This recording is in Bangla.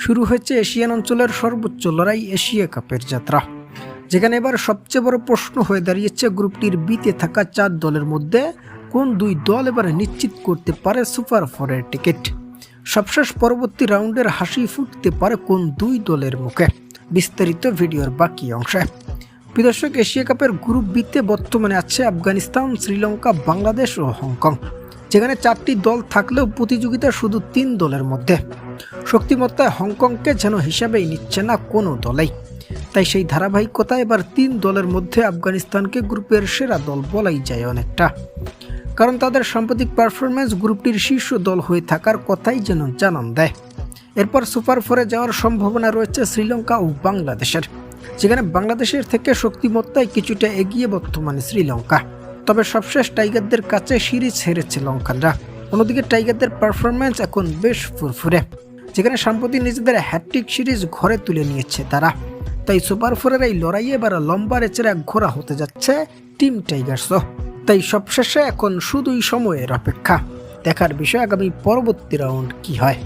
শুরু হয়েছে এশিয়ান অঞ্চলের সর্বোচ্চ লড়াই এশিয়া কাপের যাত্রা, যেখানে এবার সবচেয়ে বড় প্রশ্ন হয়ে দাঁড়িয়েছে গ্রুপটির বিতে থাকা 4 দলের মধ্যে কোন 2 দল এবার নিশ্চিত করতে পারে সুপার 4-এর টিকিট। সবশেষ পরবর্তী রাউন্ডের হাসি ফুটতে পারে কোন 2 দলের মুখে, বিস্তারিত ভিডিওর বাকি অংশে। প্রিয় দর্শক, এশিয়া কাপের গ্রুপ বিতে বর্তমানে আছে আফগানিস্তান, শ্রীলঙ্কা, বাংলাদেশ ও হংকং, যেখানে 4টি দল থাকলেও প্রতিযোগিতা শুধু 3 দলের মধ্যে। শক্তিমত্তায় হংকংকে যেন হিসাবেই নিচ্ছে না কোনো দলেই। তাই সেই ধারাবাহিকতায় এবার 3 দলের মধ্যে আফগানিস্তানকে গ্রুপের সেরা দল বলাই যায় অনেকটা, কারণ তাদের সাম্প্রতিক পারফরমেন্স গ্রুপটির শীর্ষ দল হয়ে থাকার কথাই যেন জানান দেয়। এরপর সুপার 4-এ যাওয়ার সম্ভাবনা রয়েছে শ্রীলঙ্কা ও বাংলাদেশের, যেখানে বাংলাদেশের থেকে শক্তিমত্তায় কিছুটা এগিয়ে বর্তমানে শ্রীলঙ্কা। তবে সবশেষ টাইগারদের কাছে সিরিজ হেরেছে লঙ্কানরা। অন্যদিকে টাইগারদের পারফরমেন্স এখন বেশ ফুরফুরে, যেখানে সাম্প্রতিক নিজেদের হ্যাট্রিক সিরিজ ঘরে তুলে নিয়েছে তারা। তাই সুপার 4-এর এই লড়াইয়ে এবার লম্বা রেচের এক ঘোড়া হতে যাচ্ছে টিম টাইগার্সও। তাই সবশেষে এখন শুধুই সময়ের অপেক্ষা, দেখার বিষয় আগামী পরবর্তী রাউন্ড কি হয়।